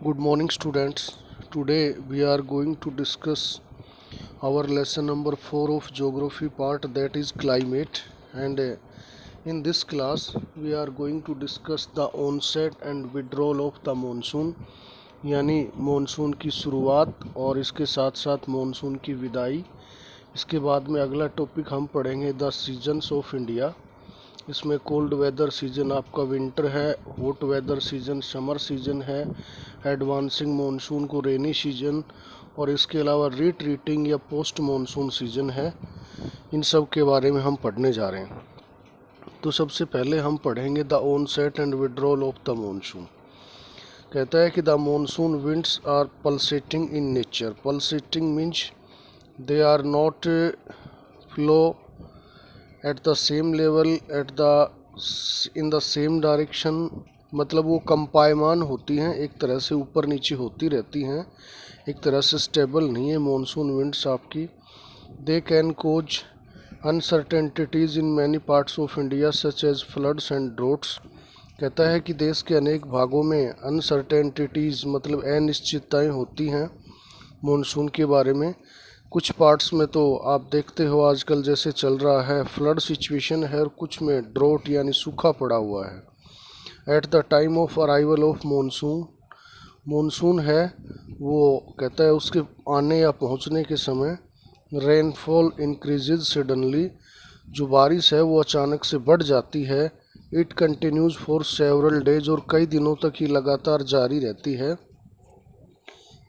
Good morning, students. Today we are going to discuss our lesson number 4 of geography part, that is climate. And in this class we are going to discuss the onset and withdrawal of the monsoon, यानी monsoon की शुरुआत और इसके साथ साथ monsoon की विदाई। इसके बाद में अगला टॉपिक हम पढ़ेंगे द सीजन्स ऑफ इंडिया। इसमें कोल्ड वेदर सीजन आपका विंटर है, hot weather season summer season है, एडवांसिंग मॉनसून को रेनी सीजन, और इसके अलावा रिट्रीटिंग या पोस्ट मॉनसून सीजन है। इन सब के बारे में हम पढ़ने जा रहे हैं। तो सबसे पहले हम पढ़ेंगे the onset and withdrawal of the monsoon. कहता है कि the monsoon winds are pulsating in nature. Pulsating means they are not flow at the same level in the same direction, मतलब वो कंपायमान होती हैं, एक तरह से ऊपर नीचे होती रहती हैं, एक तरह से स्टेबल नहीं है मॉनसून विंड्स आपकी। They can cause uncertainties in many parts of India such as floods and droughts. कहता है कि देश के अनेक भागों में अनसर्टेनिटीज़ मतलब अनिश्चितताएँ होती हैं मॉनसून के बारे में। कुछ पार्ट्स में तो आप देखते हो आजकल जैसे चल रहा है फ्लड सिचुएशन है, और कुछ में ड्रोट यानी सूखा पड़ा हुआ है। At the time of arrival of monsoon है वो कहता है उसके आने या पहुंचने के समय रेनफॉल इंक्रीजेज सडनली, जो बारिश है वो अचानक से बढ़ जाती है। It continues for several days, और कई दिनों तक ही लगातार जारी रहती है।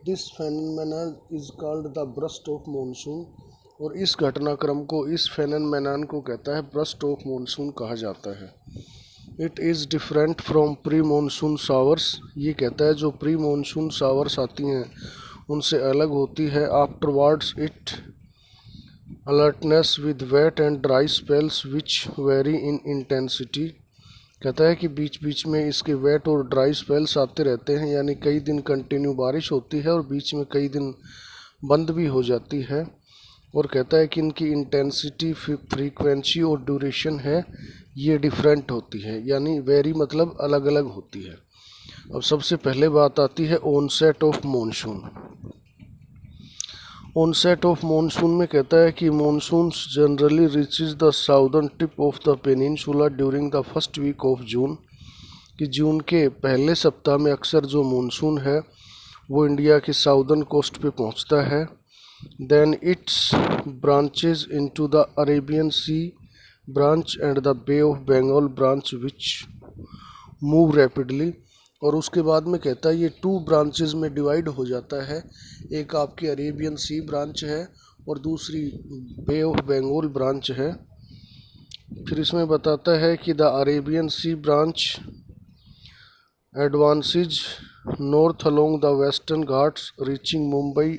This phenomenon is called the burst of monsoon, और इस घटनाक्रम को, इस फेनोमेनन को कहता है ब्रस्ट ऑफ मॉनसून कहा जाता है। It is different from pre monsoon showers. ये कहता है जो प्री मॉनसून शावर्स आती हैं उनसे अलग होती है। Afterwards it alertness with weight and dry spells which very in intensity. कहता है कि बीच बीच में इसके वेट और ड्राई स्पेल्स आते रहते हैं, यानी कई दिन कंटिन्यू बारिश होती है और बीच में कई दिन बंद भी हो जाती है। और कहता है कि इनकी इंटेंसिटी, फ्रीक्वेंसी और ड्यूरेशन है ये डिफरेंट होती है, यानी वेरी मतलब अलग अलग होती है। अब सबसे पहले बात आती है onset of monsoon. Onset of monsoon में कहता है कि monsoon generally reaches the southern tip of the peninsula during the first week of June, कि जून के पहले सप्ताह में अक्सर जो मॉनसून है वो इंडिया के साउदर्न कोस्ट पे पहुंचता है। Then its branches into the Arabian sea branch and the bay of Bengal branch which move rapidly, और उसके बाद में कहता है ये 2 ब्रांचेज में डिवाइड हो जाता है। एक आपकी अरेबियन सी ब्रांच है और दूसरी बे ऑफ बंगाल ब्रांच है। फिर इसमें बताता है कि the Arabian sea branch advances north along the western ghats reaching Mumbai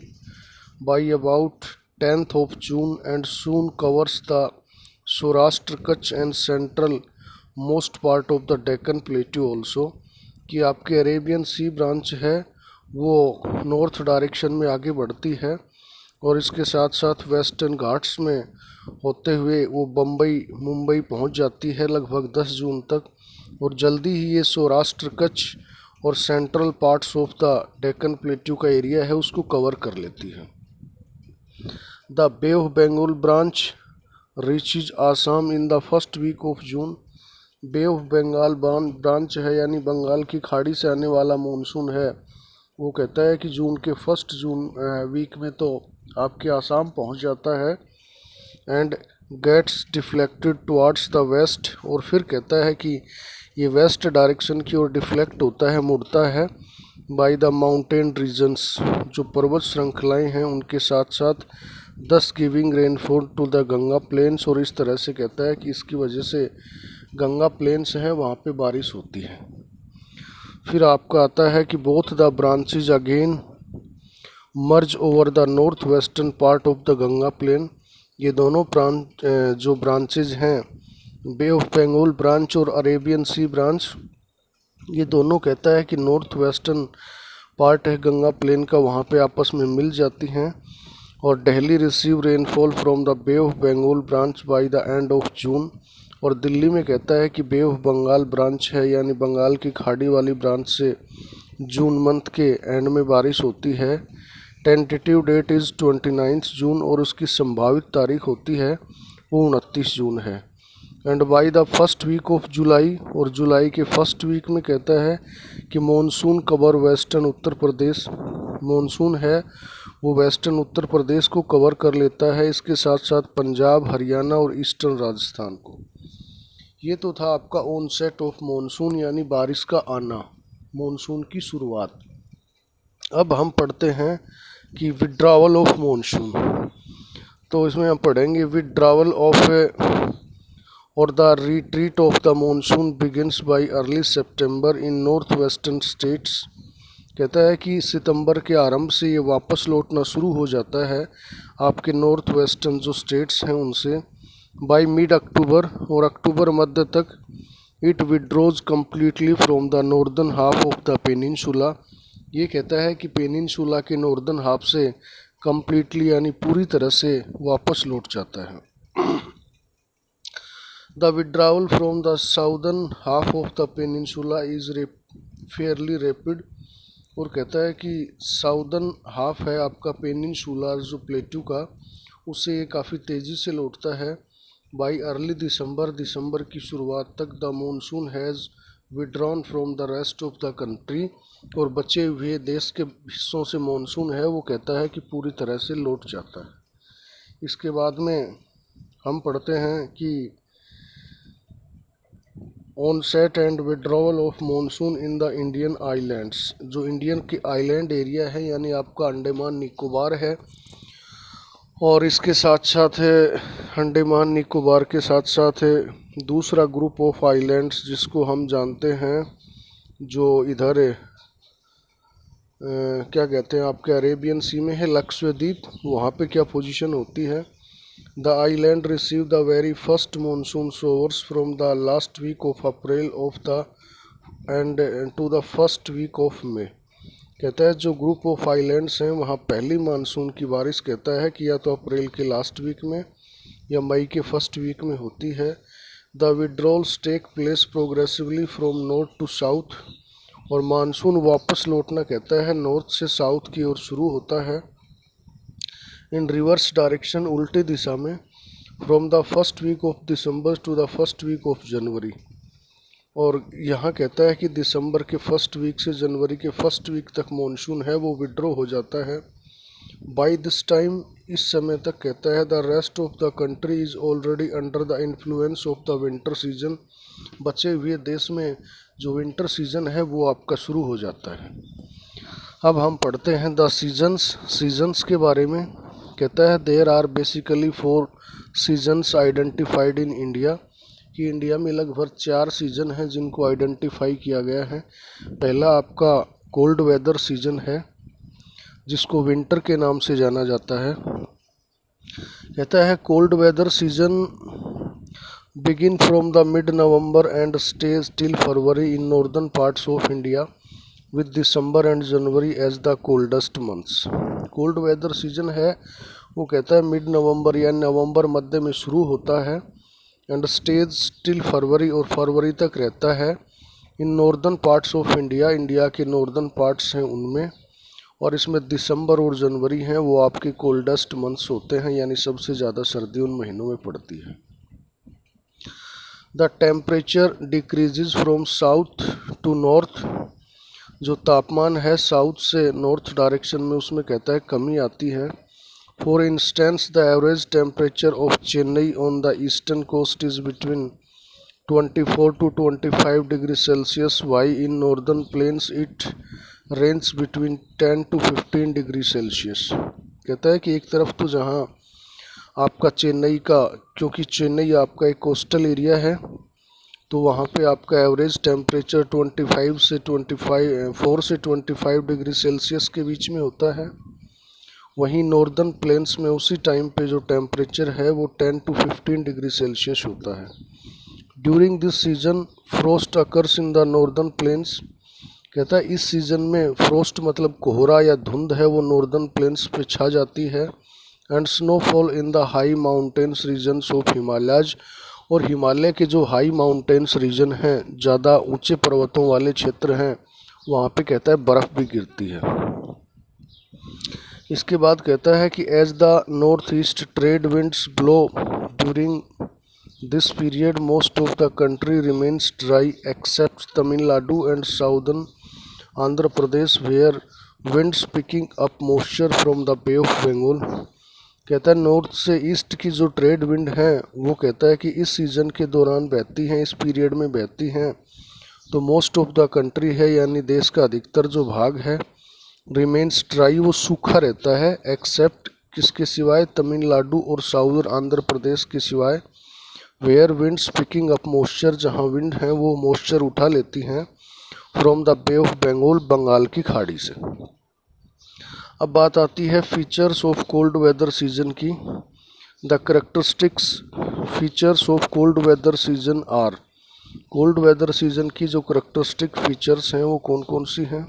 by about 10th of June and soon covers the Saurashtra, Kutch and central most part of the Deccan Plateau also, कि आपके Arabian sea branch है वो north direction में आगे बढ़ती है और इसके साथ साथ वेस्टर्न घाट्स में होते हुए वो मुंबई पहुंच जाती है लगभग 10 जून तक, और जल्दी ही ये सौराष्ट्र, कच्छ और central parts of the Deccan plateau का एरिया है उसको कवर कर लेती है। The bay of Bengal branch reaches Assam in the first week of June. Bay of Bengal branch है यानी बंगाल की खाड़ी से आने वाला मॉनसून है, वो कहता है कि जून के फर्स्ट वीक में तो आपके आसाम पहुंच जाता है। And gets deflected towards the west, और फिर कहता है कि ये वेस्ट डायरेक्शन की ओर डिफ्लेक्ट होता है, मुड़ता है। बाय द माउंटेन रीजन्स, जो पर्वत श्रृंखलाएँ हैं उनके साथ साथ, thus giving rainfall to the Ganga plains, और इस तरह से कहता है कि इसकी वजह से गंगा प्लेन्स हैं वहाँ पे बारिश होती है। फिर आपका आता है कि both the branches again merge over the north western part of the Ganga plain. ये दोनों जो ब्रांचेज हैं, बे ऑफ बंगाल ब्रांच और अरेबियन सी ब्रांच, ये दोनों कहता है कि नॉर्थ वेस्टर्न पार्ट है गंगा प्लेन का, वहाँ पे आपस में मिल जाती हैं। और Delhi receive rainfall from the bay of Bengal branch by the end of June, और दिल्ली में कहता है कि बे ऑफ बंगाल ब्रांच है यानी बंगाल की खाड़ी वाली ब्रांच से जून मंथ के एंड में बारिश होती है। टेंटेटिव डेट इज़ 29 जून और उसकी संभावित तारीख होती है वो 29 जून है। And by the first week of July, और जुलाई के फर्स्ट वीक में कहता है कि monsoon cover western Uttar Pradesh, monsoon है वो वेस्टर्न उत्तर प्रदेश को कवर कर लेता है, इसके साथ साथ पंजाब, हरियाणा और ईस्टर्न राजस्थान को। ये तो था आपका ऑनसेट ऑफ मॉनसून यानी बारिश का आना, मॉनसून की शुरुआत। अब हम पढ़ते हैं कि विड्रावल ऑफ मॉनसून। तो इसमें हम पढ़ेंगे विड्रावल ऑफ और the retreat of the monsoon begins bye early September in north western states. कहता है कि सितंबर के आरंभ से ये वापस लौटना शुरू हो जाता है आपके नॉर्थ वेस्टर्न जो स्टेट्स हैं उनसे। बाय मिड अक्टूबर, और अक्टूबर मध्य तक it withdraws completely from the northern half of the peninsula. ये कहता है कि पेनिनसुला के नॉर्दर्न हाफ से कम्प्लीटली यानी पूरी तरह से वापस लौट जाता है। The withdrawal from the southern half of the peninsula is fairly rapid. और कहता है कि साउदर्न हाफ है आपका पेनिनसुला जो प्लेटू का, उससे ये काफ़ी तेज़ी से लौटता है। बाई अर्ली दिसंबर, दिसंबर की शुरुआत तक the monsoon has withdrawn from the rest of the country. और बचे हुए देश के हिस्सों से मॉनसून है वो कहता है कि पूरी तरह से लौट जाता है। इसके बाद में हम पढ़ते हैं कि onset and withdrawal of monsoon in the Indian islands. जो इंडियन के आइलैंड एरिया है यानी आपका अंडमान निकोबार है, और इसके साथ साथ है अंडमान निकोबार के साथ साथ है दूसरा ग्रुप ऑफ आइलैंड्स जिसको हम जानते हैं जो इधर क्या कहते हैं आपके अरेबियन सी में है, लक्षद्वीप। वहाँ पे क्या पोजीशन होती है। The island receive the very first monsoon showers from the last week of April of the end to the first week of May. कहता है जो ग्रुप ऑफ आइलैंड्स हैं वहाँ पहली मानसून की बारिश कहता है कि या तो अप्रैल के लास्ट वीक में या मई के फर्स्ट वीक में होती है। The withdrawals take place progressively from north to south. और मानसून वापस लौटना कहता है नॉर्थ से साउथ की ओर शुरू होता है इन रिवर्स डायरेक्शन, उल्टे दिशा में, from the first week of December to the first week of January. और यहाँ कहता है कि दिसंबर के फर्स्ट वीक से जनवरी के फर्स्ट वीक तक मानसून है वो विड्रॉ हो जाता है। बाय दिस टाइम, इस समय तक कहता है the rest of the country is already under the influence of the winter season. बचे हुए देश में जो विंटर सीजन है वो आपका शुरू हो जाता है। अब हम पढ़ते हैं द सीजन्स के बारे में। कहता है there are basically 4 seasons identified in India, कि इंडिया में लगभग 4 सीज़न हैं जिनको आइडेंटिफाई किया गया है। पहला आपका कोल्ड वेदर सीजन है जिसको विंटर के नाम से जाना जाता है। कहता है cold weather season begin from the mid November and stays till February in northern parts of India with December and January as the coldest months. Cold weather season है वो कहता है मिड नवंबर या नवंबर मध्य में शुरू होता है एंड स्टेज टिल फरवरी, और फरवरी तक रहता है इन northern parts of India, India के नॉर्दर्न पार्ट्स हैं उनमें। और इसमें दिसंबर और जनवरी हैं वो आपके कोल्डेस्ट मंथ्स होते हैं, यानी सबसे ज़्यादा सर्दी उन महीनों में पड़ती है। The temperature decreases from south to north. जो तापमान है साउथ से नॉर्थ डायरेक्शन में उसमें कहता है कमी आती है। For instance the average temperature of Chennai on the eastern coast is between 24 to 25 degree Celsius, while in northern plains it range between 10 to 15 degree Celsius. कहता है कि एक तरफ तो जहाँ आपका चेन्नई का, क्योंकि चेन्नई आपका एक कोस्टल एरिया है तो वहाँ पे आपका एवरेज टेम्परेचर 4 से 25 डिग्री सेल्सियस के बीच में होता है। वहीं नॉर्दर्न प्लेन्स में उसी टाइम पे जो टेम्परेचर है वो 10 to 15 डिग्री सेल्सियस होता है। During this season frost occurs in the northern planes. कहता है इस सीज़न में फ्रोस्ट मतलब कोहरा या धुंध है वो नॉर्दर्न प्लेन्स पे छा जाती है। And snowfall in the high mountains regions of Himalayas. और हिमालय के जो हाई माउंटेन्स रीजन हैं, ज़्यादा ऊंचे पर्वतों वाले क्षेत्र हैं, वहाँ पे कहता है बर्फ़ भी गिरती है। इसके बाद कहता है कि as the north east trade winds blow during this period most of the country remains dry except Tamil Nadu and southern Andhra Pradesh where winds picking up moisture from the bay of Bengal. कहता है नॉर्थ से ईस्ट की जो ट्रेड विंड हैं वो कहता है कि इस सीज़न के दौरान बहती हैं, इस पीरियड में बहती हैं। तो मोस्ट ऑफ द कंट्री है यानी देश का अधिकतर जो भाग है रिमेन्स ड्राई, वो सूखा रहता है, एक्सेप्ट किसके सिवाय, तमिलनाडु और साउदर आंध्र प्रदेश के सिवाय, where winds picking up moisture, जहाँ विंड हैं वो मॉइस्चर उठा लेती हैं, from the bay of Bengal, Bengal की खाड़ी से। अब बात आती है features of cold weather season की। The characteristics features of cold weather season are, cold weather season की जो करेक्टरिस्टिक फीचर्स हैं वो कौन कौन सी हैं।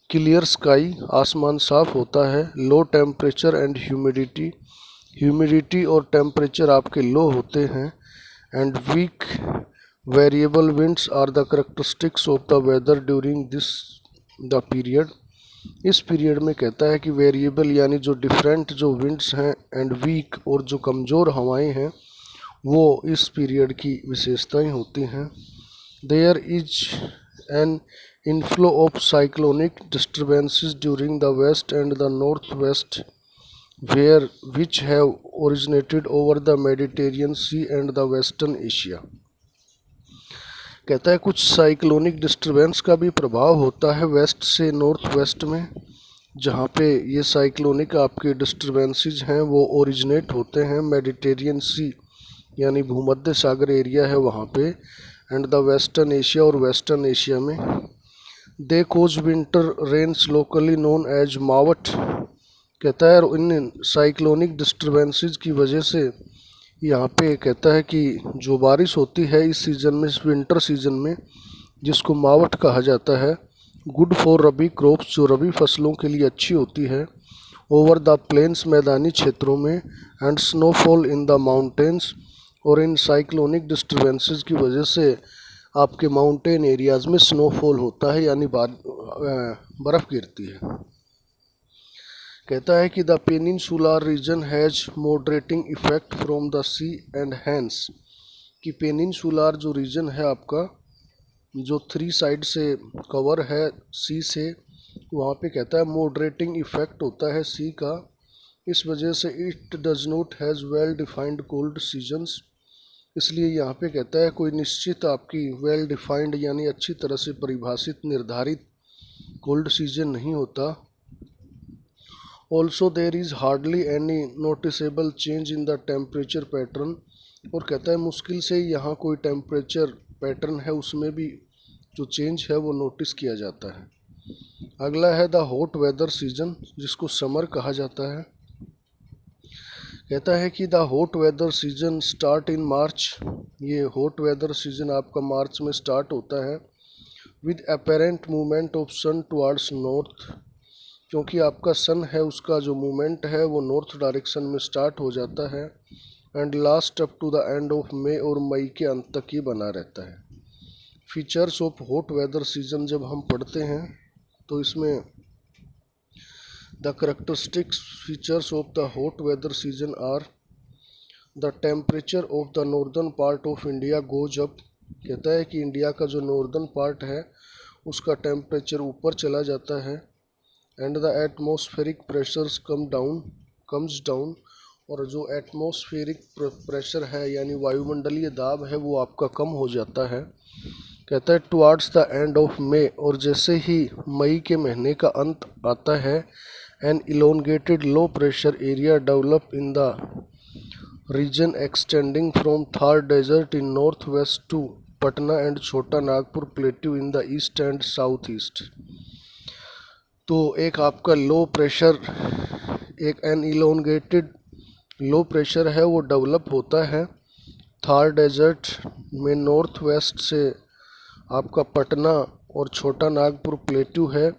क्लियर स्काई, आसमान साफ होता है। Low temperature and humidity, humidity और टेम्परेचर आपके लो होते हैं। And weak variable winds are the characteristics of the weather during this the period. इस पीरियड में कहता है कि वेरिएबल यानी जो डिफरेंट जो विंड्स हैं एंड वीक और जो कमज़ोर हवाएं हैं वो इस पीरियड की विशेषताएं होती हैं। There is an inflow of cyclonic disturbances during the west and the north west where which have originated over the Mediterranean sea and the western Asia. कहता है कुछ साइक्लोनिक डिस्टर्बेंस का भी प्रभाव होता है वेस्ट से नॉर्थ वेस्ट में, जहाँ पे ये साइक्लोनिक आपके डिस्टर्बेंसेस हैं वो ओरिजिनेट होते हैं मेडिटेरियन सी यानी भूमध्य सागर एरिया है वहाँ पे, एंड द वेस्टर्न एशिया और वेस्टर्न एशिया में। They cause winter rains locally known as mawat. कहता है इन साइक्लोनिक डिस्टर्बेंसेस की वजह से यहाँ पे कहता है कि जो बारिश होती है इस सीज़न में, इस विंटर सीज़न में, जिसको मावट कहा जाता है, गुड फॉर रबी क्रॉप्स, जो रबी फसलों के लिए अच्छी होती है, ओवर द प्लेन्स, मैदानी क्षेत्रों में, and snowfall in the mountains, और इन साइक्लोनिक डिस्टर्बेंसेस की वजह से आपके माउंटेन एरियाज़ में स्नोफॉल होता है यानी बर्फ़ गिरती है। कहता है कि the peninsular region has moderating effect from the sea and hence, कि पेनिनसुलर जो रीजन है आपका जो 3 साइड से कवर है सी से, वहाँ पे कहता है मॉडरेटिंग इफेक्ट होता है सी का, इस वजह से it does not has well defined cold seasons. इसलिए यहाँ पे कहता है कोई निश्चित आपकी वेल डिफाइंड यानी अच्छी तरह से परिभाषित निर्धारित कोल्ड सीजन नहीं होता। Also there is hardly any noticeable change in the temperature pattern, और कहता है मुश्किल से यहाँ कोई टेम्परेचर पैटर्न है उसमें भी जो चेंज है वो नोटिस किया जाता है। अगला है द हॉट वेदर सीजन, जिसको समर कहा जाता है। कहता है कि the hot weather season start in March, ये हॉट वेदर सीजन आपका मार्च में स्टार्ट होता है, with apparent movement of sun towards north, क्योंकि आपका सन है उसका जो मूवमेंट है वो नॉर्थ डायरेक्शन में स्टार्ट हो जाता है, and last up to the end of May, और मई के अंत तक ही बना रहता है। Features of hot weather season जब हम पढ़ते हैं तो इसमें the characteristics features of the hot weather season are the temperature of the northern part of India goes up. कहता है कि इंडिया का जो नॉर्दर्न पार्ट है उसका टेम्परेचर ऊपर चला जाता है, and the atmospheric pressures comes down, और जो एटमॉस्फेरिक प्रेशर है यानी वायुमंडलीय दाब है वो आपका कम हो जाता है। कहता है towards the end of May, और जैसे ही मई के महीने का अंत आता है, an elongated low pressure area develop in the region extending from Thar desert in north west to Patna and Chota Nagpur plateau in the east and south east. तो एक आपका लो प्रेशर, एक एन इलोंगेटेड लो प्रेशर है वो डेवलप होता है Thar desert में, north west से आपका पटना और छोटा नागपुर प्लेट्यू है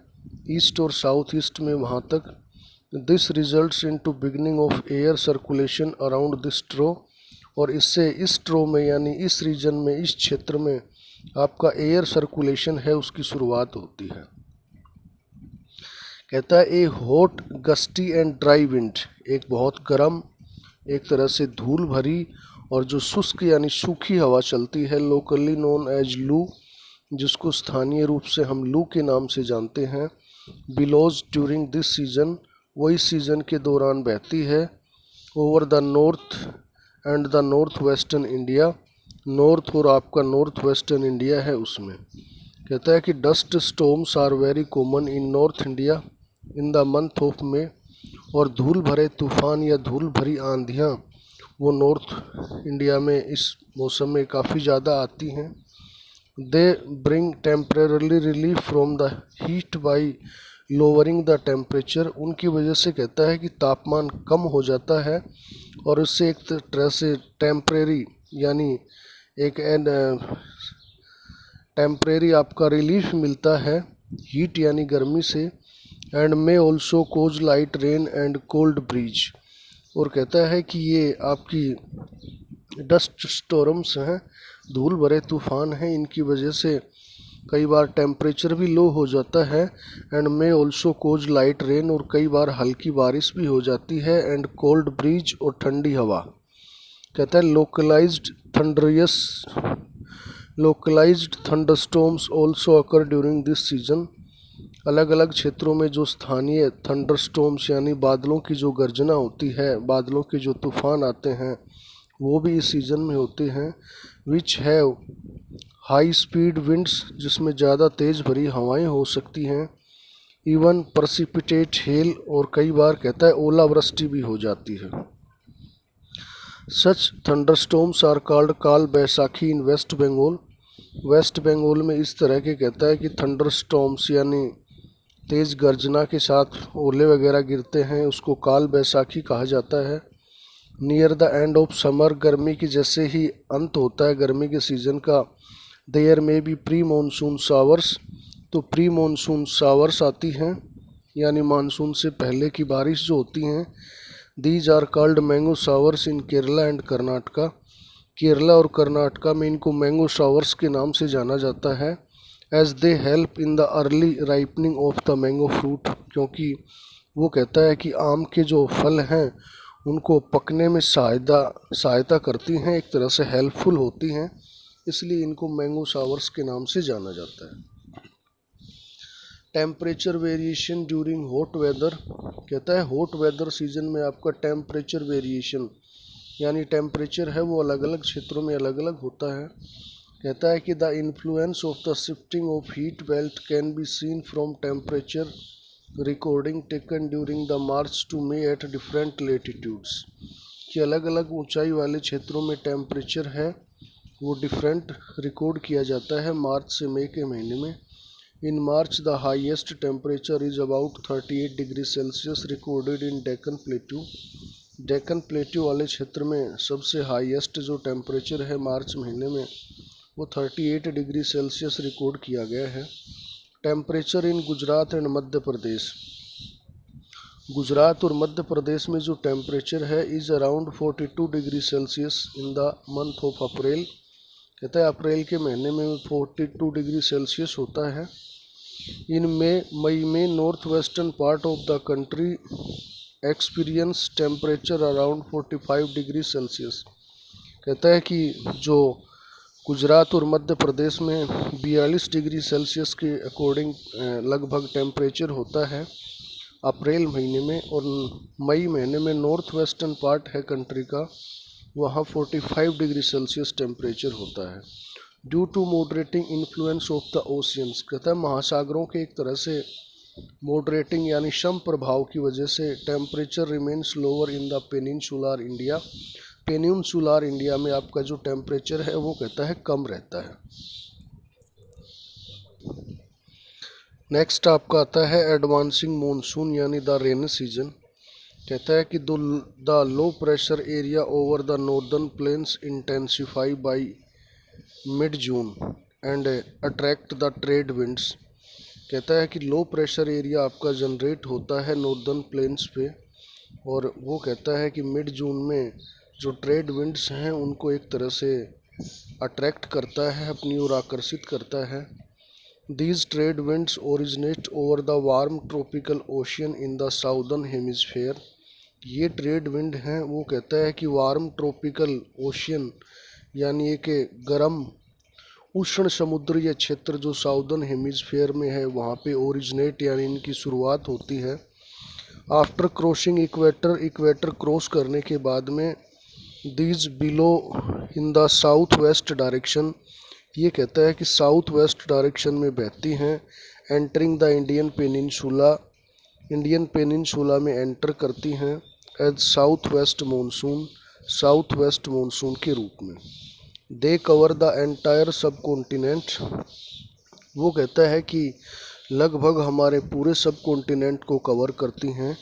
ईस्ट और साउथ ईस्ट में वहाँ तक। This results into beginning of air circulation around this trough, और इससे इस ट्रो में यानी इस रीजन में, इस क्षेत्र में आपका एयर सर्कुलेशन है उसकी शुरुआत होती है। कहता है ए hot gusty and dry wind, एक बहुत गर्म, एक तरह से धूल भरी और जो शुष्क यानी सूखी हवा चलती है, लोकली नोन एज लू, जिसको स्थानीय रूप से हम लू के नाम से जानते हैं। बिलोज ड्यूरिंग दिस सीजन, वही सीजन के दौरान बहती है। Over the north and the north western India, north और आपका नॉर्थ वेस्टर्न इंडिया है उसमें। कहता है कि dust storms are very common in north India in the month of May, और धूल भरे तूफान या धूल भरी आंधियाँ वो नॉर्थ इंडिया में इस मौसम में काफ़ी ज़्यादा आती हैं। They bring temporarily relief from the heat by lowering the temperature, उनकी वजह से कहता है कि तापमान कम हो जाता है और उससे एक तरह से टेम्परेरी यानी एक टेम्परेरी आपका रिलीफ मिलता है हीट यानी गर्मी से। And may also cause light rain and cold breeze, और कहता है कि ये आपकी डस्ट स्टॉर्म्स हैं, धूल भरे तूफान हैं, इनकी वजह से कई बार टेम्परेचर भी लो हो जाता है। And may also cause light rain, और कई बार हल्की बारिश भी हो जाती है। एंड कोल्ड ब्रीज, और ठंडी हवा। कहता है localised thunderstorms also occur during this season, अलग अलग क्षेत्रों में जो स्थानीय थंडरस्टॉर्म्स यानी बादलों की जो गर्जना होती है, बादलों के जो तूफान आते हैं, वो भी इस सीज़न में होते हैं। Which have high speed winds, जिसमें ज़्यादा तेज़ भरी हवाएं हो सकती हैं। इवन प्रेसिपिटेट हेल, और कई बार कहता है ओलावृष्टि भी हो जाती है। सच थंडरस्टॉर्म्स आर कॉल्ड काल बैसाखी इन वेस्ट बंगाल, वेस्ट बंगाल में इस तरह के कहता है कि थंडरस्टॉर्म्स यानी तेज़ गर्जना के साथ ओले वगैरह गिरते हैं, उसको काल बैसाखी कहा जाता है। Near the end of summer, गर्मी की जैसे ही अंत होता है गर्मी के सीज़न का, देयर में भी प्री मानसून शावर्स, तो प्री मानसून शावर्स आती हैं यानी मानसून से पहले की बारिश जो होती हैं। These are called mango showers in Kerala and Karnataka, Kerala और कर्नाटका में इनको मैंगो शावर्स के नाम से जाना जाता है। As they help in the early ripening of the mango fruit, क्योंकि वो कहता है कि आम के जो फल हैं उनको पकने में सहायता करती हैं, एक तरह से हेल्पफुल होती हैं, इसलिए इनको मैंगो शावर्स के नाम से जाना जाता है। Temperature variation during hot weather, कहता है हॉट वेदर सीजन में आपका टेम्परेचर वेरिएशन यानी टेम्परेचर है वो अलग अलग क्षेत्रों में अलग अलग होता है। कहता है कि the influence of the shifting of heat belt can be seen from temperature recording taken during the March two may at different latitudes, कि अलग अलग ऊंचाई वाले क्षेत्रों में टेम्परेचर है वो डिफरेंट रिकॉर्ड किया जाता है मार्च से मई के महीने में। In March the highest temperature is about 38 degree Celsius recorded in Deccan plateau, Deccan plateau वाले क्षेत्र में सबसे हाईएस्ट जो टेम्परेचर है मार्च महीने में वो 38 डिग्री सेल्सियस रिकॉर्ड किया गया है। Temperature in Gujarat and Madhya Pradesh, Gujarat और मध्य प्रदेश में जो टेम्परेचर है is around 42 degree Celsius in the month of April, कहता है अप्रैल के महीने में 42 डिग्री सेल्सियस होता है। इन मई में north western part of the country experience temperature around 45 degree Celsius, कहता है कि जो गुजरात और मध्य प्रदेश में 42 डिग्री सेल्सियस के अकॉर्डिंग लगभग टेम्परेचर होता है अप्रैल महीने में, और मई महीने में नॉर्थ वेस्टर्न पार्ट है कंट्री का वहाँ 45 डिग्री सेल्सियस टेम्परेचर होता है। Due to moderating influence of the oceans, कहता है महासागरों के एक तरह से मॉडरेटिंग यानी सम प्रभाव की वजह से temperature remains lower in the peninsular India, peninsular India में आपका जो टेम्परेचर है वो कहता है कम रहता है। नेक्स्ट आपका आता है एडवांसिंग मानसून यानी द रेनी सीजन, कहता है कि the low pressure area over the northern planes intensify by mid June and attract the trade winds, कहता है कि लो प्रेशर एरिया आपका जनरेट होता है नॉर्दर्न प्लेन्स पे, और वो कहता है कि मिड जून में जो ट्रेड विंड्स हैं उनको एक तरह से अट्रैक्ट करता है, अपनी ओर आकर्षित करता है। These trade winds originate over the warm tropical ocean in the southern hemisphere. ये ट्रेड विंड हैं, वो कहता है कि वार्म ट्रॉपिकल ओशियन यानी एक गर्म उष्ण समुद्रीय क्षेत्र जो साउदर्न हेमिस्फेयर में है वहाँ पे ओरिजिनेट यानी इनकी शुरुआत होती है। After crossing equator, equator cross करने के बाद में these below in the south west direction, ये कहता है कि साउथ वेस्ट डायरेक्शन में बहती हैं। Entering the Indian peninsula, Indian peninsula में एंटर करती हैं as south west monsoon, south west monsoon के रूप में। They cover the entire subcontinent, वो कहता है कि लगभग हमारे पूरे सब कॉन्टिनेंट को कवर करती हैं।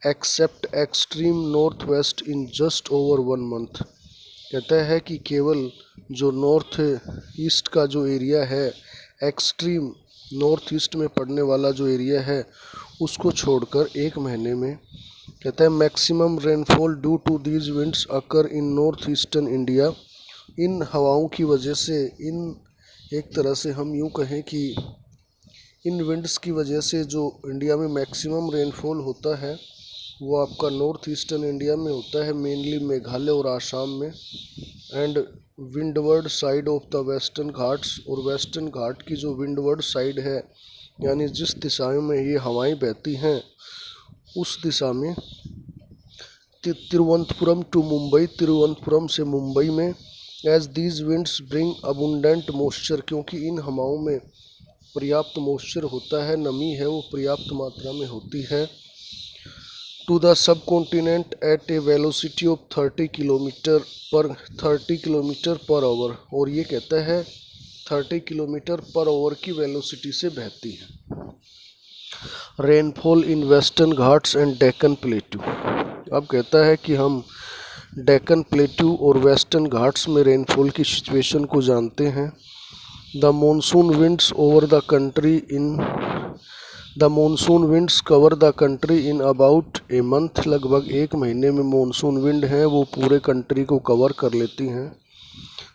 Except extreme north west in just over 1 month, कहता है कि केवल जो नॉर्थ ईस्ट का जो एरिया है, एक्सट्रीम नॉर्थ ईस्ट में पड़ने वाला जो एरिया है उसको छोड़कर 1 महीने में, कहता है maximum rainfall due to these winds occur in north eastern India. इन हवाओं की वजह से, इन एक तरह से हम यूँ कहें कि इन विंड्स की वजह से जो इंडिया में मैक्सिमम रेनफॉल होता है वो आपका नॉर्थ ईस्टर्न इंडिया में होता है, मेनली मेघालय और आसाम में। And windward side of the western Ghats, और वेस्टर्न घाट की जो विंडवर्ड साइड है यानी जिस दिशाओं में ये हवाएं बहती हैं उस दिशा में, तिरुवनंतपुरम टू मुंबई, तिरुवनंतपुरम से मुंबई में। As these winds bring abundant moisture, क्योंकि इन हवाओं में पर्याप्त मॉइस्चर होता है, नमी है वो पर्याप्त मात्रा में होती है। To the subcontinent at a velocity of 30 kilometre per hour, और ये कहता है 30 किलोमीटर पर आवर की वेलोसिटी से बहती है। Rainfall in western Ghats and Deccan plateau, अब कहता है कि हम डेक्कन प्लेट्यू और वेस्टर्न घाट्स में रेनफॉल की सिचुएशन को जानते हैं। The monsoon winds over the country in the monsoon winds cover the country in about a month, लगभग 1 महीने में मानसून विंड हैं वो पूरे कंट्री को कवर कर लेती हैं।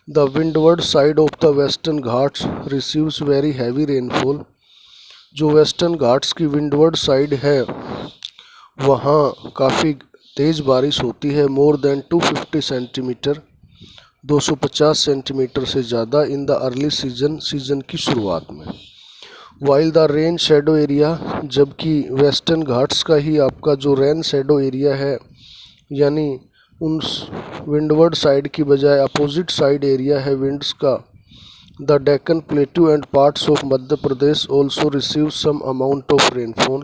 The windward side of the western Ghats receives very heavy rainfall, जो वेस्टर्न घाट्स की विंडवर्ड साइड है वहाँ काफ़ी तेज़ बारिश होती है। मोर देन 250 सेंटीमीटर, 250 सेंटीमीटर से ज़्यादा इन द अर्ली सीजन, सीजन की शुरुआत में। While the rain shadow area, जबकि वेस्टर्न घाट्स का ही आपका जो रेन शेडो एरिया है यानी उन विंडवर्ड साइड की बजाय अपोजिट साइड एरिया है विंड्स का। The Deccan plateau and parts of Madhya Pradesh also receive some amount of rainfall,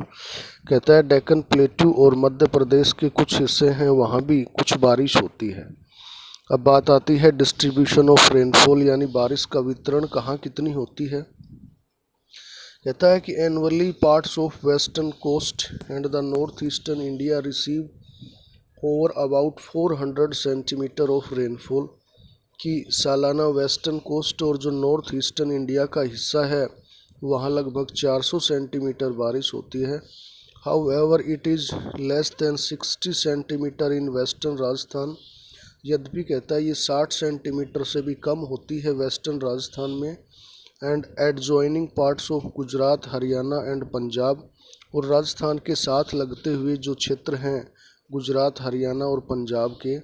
कहता है डेक्कन प्लेट्यू और मध्य प्रदेश के कुछ हिस्से हैं वहाँ भी कुछ बारिश होती है। अब बात आती है डिस्ट्रीब्यूशन ऑफ रेनफॉल यानी बारिश का वितरण कहाँ कितनी होती है। कहता है कि annually parts of western coast and the north eastern India receive over about 400 centimetre of rainfall, कि सालाना वेस्टर्न कोस्ट और जो नॉर्थ ईस्टर्न इंडिया का हिस्सा है वहाँ लगभग 400 सेंटीमीटर बारिश होती है। However it is less than 60 centimetre in western Rajasthan, यद्यपि कहता है ये 60 सेंटीमीटर से भी कम होती है वेस्टर्न राजस्थान में। And adjoining parts of Gujarat, Haryana and Punjab, और राजस्थान के साथ लगते हुए जो क्षेत्र हैं गुजरात, हरियाणा और पंजाब के,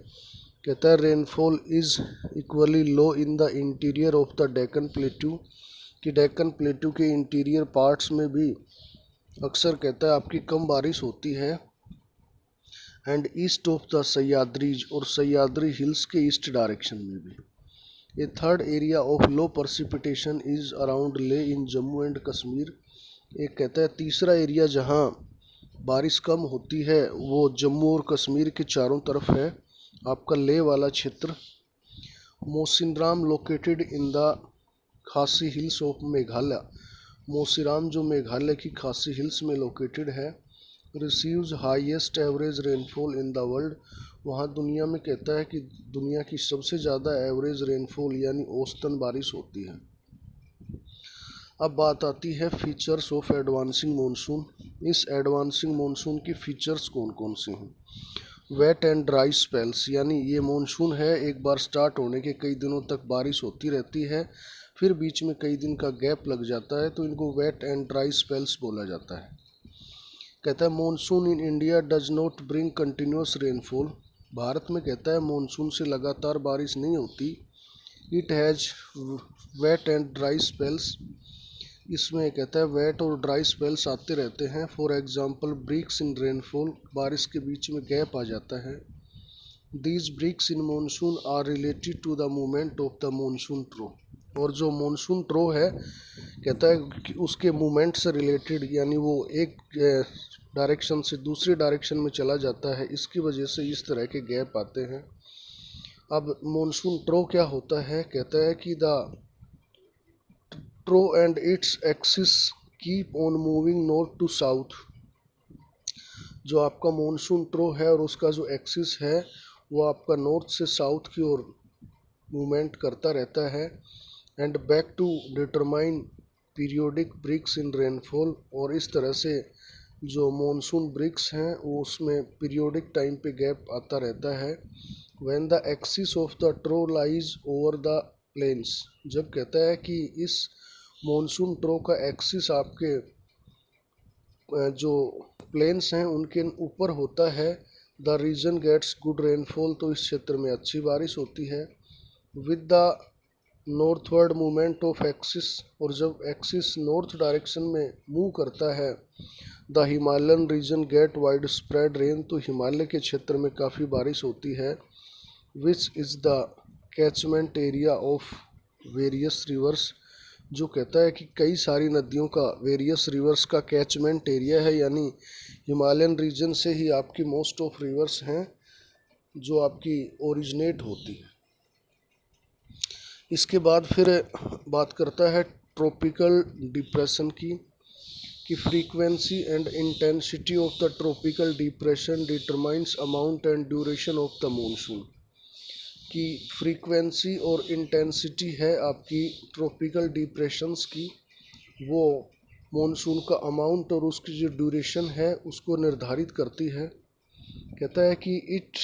कहता है rainfall is equally low in the interior of the Deccan plateau, कि डेक्कन प्लेट्यू के इंटीरियर पार्ट्स में भी अक्सर कहता है आपकी कम बारिश होती है। And east of the Sahyadris, और सह्याद्री हिल्स के ईस्ट डायरेक्शन में भी। A third area of low precipitation is around Leh in Jammu and Kashmir, एक कहता है तीसरा एरिया जहाँ बारिश कम होती है वो जम्मू और कश्मीर के चारों तरफ है, आपका ले वाला क्षेत्र। मोसिनराम लोकेटेड इन द खासी हिल्स ऑफ मेघालय, मोसिराम जो मेघालय की खासी हिल्स में लोकेटेड है। Receives highest average rainfall in the world, वहाँ दुनिया में कहता है कि दुनिया की सबसे ज़्यादा एवरेज रेनफॉल यानी औसतन बारिश होती है। अब बात आती है फीचर्स ऑफ एडवांसिंग मानसून। इस एडवांसिंग मानसून की फीचर्स कौन कौन से हैं। वेट एंड ड्राई स्पेल्स, यानी ये मानसून है एक बार स्टार्ट होने के कई दिनों तक बारिश होती रहती है, फिर बीच में कई दिन का गैप लग जाता है, तो इनको वेट एंड ड्राई स्पेल्स बोला जाता है। कहता है monsoon in India does not bring continuous rainfall. Bharat में कहता है मॉनसून से लगातार बारिश नहीं होती। It has wait and dry spells. इसमें कहता है वेट और ड्राई स्पेल्स आते रहते हैं। For example breaks in rainfall, बारिश के बीच में गैप आ जाता है। These breaks in monsoon are related to the movement of the monsoon trough. और जो मानसून ट्रो है कहता है कि उसके मूवमेंट से रिलेटेड, यानी वो एक डायरेक्शन से दूसरी डायरेक्शन में चला जाता है, इसकी वजह से इस तरह के गैप आते हैं। अब मानसून ट्रो क्या होता है? कहता है कि the trough and its axis keep on moving north to south. जो आपका मानसून ट्रो है और उसका जो एक्सिस है वो आपका नॉर्थ से साउथ की ओर मूवमेंट करता रहता है। And back to determine periodic breaks in rainfall. और इस तरह से जो मानसून ब्रेक्स हैं वो उसमें पीरियोडिक टाइम पे गैप आता रहता है। When the axis of the trough lies over the plains. जब कहता है कि इस मानसून ट्रो का एक्सिस आपके जो प्लेन्स हैं उनके ऊपर होता है, the region gets good rainfall. तो इस क्षेत्र में अच्छी बारिश होती है। With the northward movement of axis. और जब एक्सिस नॉर्थ डायरेक्शन में मूव करता है, the Himalayan region get widespread rain. तो हिमालय के क्षेत्र में काफ़ी बारिश होती है। Which is the catchment area of various rivers. जो कहता है कि कई सारी नदियों का वेरियस रिवर्स का कैचमेंट एरिया है, यानी हिमालयन रीजन से ही आपकी मोस्ट ऑफ रिवर्स हैं जो आपकी ओरिजिनेट होती है। इसके बाद फिर बात करता है ट्रॉपिकल डिप्रेशन की frequency and intensity of the tropical depression determines amount and duration of the monsoon. की फ्रीक्वेंसी और इंटेंसिटी है आपकी ट्रॉपिकल डिप्रेशंस की, वो मानसून का अमाउंट और उसकी जो ड्यूरेशन है उसको निर्धारित करती है। कहता है कि it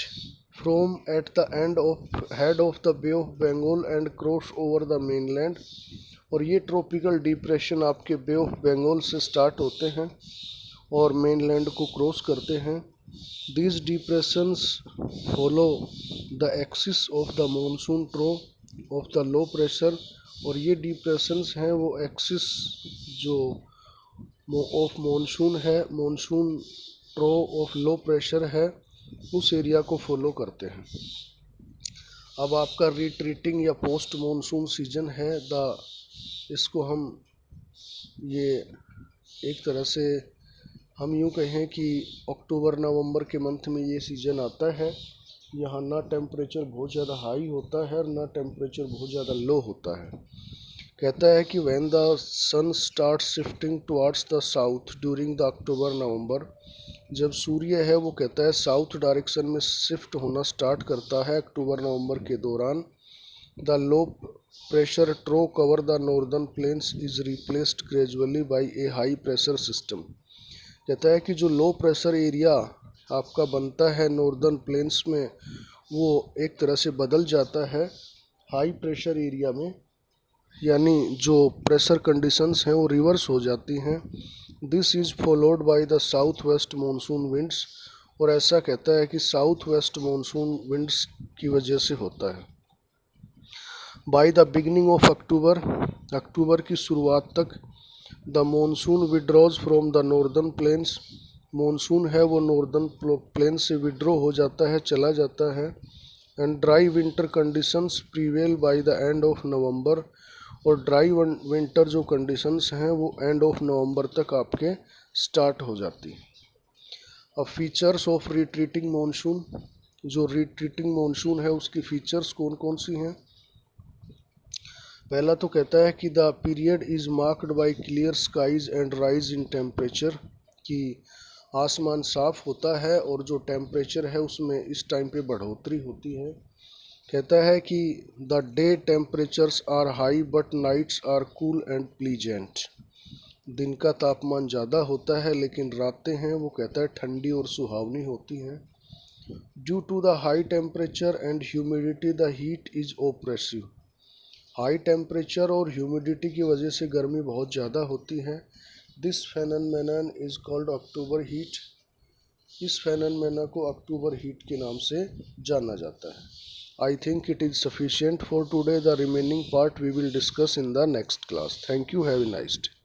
from at the end of head of the bay of Bengal and cross over the mainland. और ये ट्रॉपिकल डिप्रेशन आपके बे ऑफ बंगाल से स्टार्ट होते हैं और मेनलैंड को क्रॉस करते हैं। These depressions follow the axis of the monsoon ट्रो of the low pressure। और ये डिप्रेशंस हैं वो एक्सिस जो ऑफ मानसून है, मानसून ट्रो ऑफ लो प्रेशर है, उस एरिया को फॉलो करते हैं। अब आपका रिट्रीटिंग या पोस्ट मानसून सीजन है इसको हम ये एक तरह से हम यूँ कहें कि अक्टूबर नवंबर के मंथ में ये सीज़न आता है। यहाँ ना टेम्परेचर बहुत ज़्यादा हाई होता है और ना टेम्परेचर बहुत ज़्यादा लो होता है। कहता है कि when the sun start shifting towards the south during the October November. जब सूर्य है वो कहता है साउथ डायरेक्शन में शिफ्ट होना स्टार्ट करता है अक्टूबर नवंबर के दौरान। The low pressure trough cover the northern plains is replaced gradually by a high pressure system. कहता है कि जो लो प्रेशर एरिया आपका बनता है नॉर्दर्न प्लेन्स में वो एक तरह से बदल जाता है हाई प्रेशर एरिया में, यानी जो प्रेशर कंडीशंस हैं वो रिवर्स हो जाती हैं। This is followed by the south west monsoon winds. और ऐसा कहता है कि साउथ वेस्ट मानसून विंड्स की वजह से होता है। By the beginning of October की शुरुआत तक the monsoon withdraws from the northern planes. Monsoon है वो नॉर्दर्न प्लेन से विड्रॉ हो जाता है, चला जाता है। And dry winter conditions prevail bye the end of November. और ड्राई विंटर जो कंडीशंस हैं वो एंड ऑफ नवंबर तक आपके स्टार्ट हो जाती हैं। अब फीचर्स ऑफ रिट्रीटिंग मानसून। जो रिट्रीटिंग मानसून है उसकी फीचर्स कौन कौन सी हैं? पहला तो कहता है कि the period is marked by clear skies and rise in temperature. कि आसमान साफ़ होता है और जो टेम्परेचर है उसमें इस टाइम पे बढ़ोतरी होती है। कहता है कि the day temperatures are high but nights are cool and pleasant. दिन का तापमान ज़्यादा होता है लेकिन रातें हैं वो कहता है ठंडी और सुहावनी होती हैं। Due to the high temperature and humidity the heat is oppressive. High temperature और ह्यूमिडिटी की वजह से गर्मी बहुत ज़्यादा होती है। This phenomenon is called October heat. इस फेनोमेना को अक्टूबर हीट के नाम से जाना जाता है। I think it is sufficient for today. The remaining part we will discuss in the next class. Thank you. Have a nice day.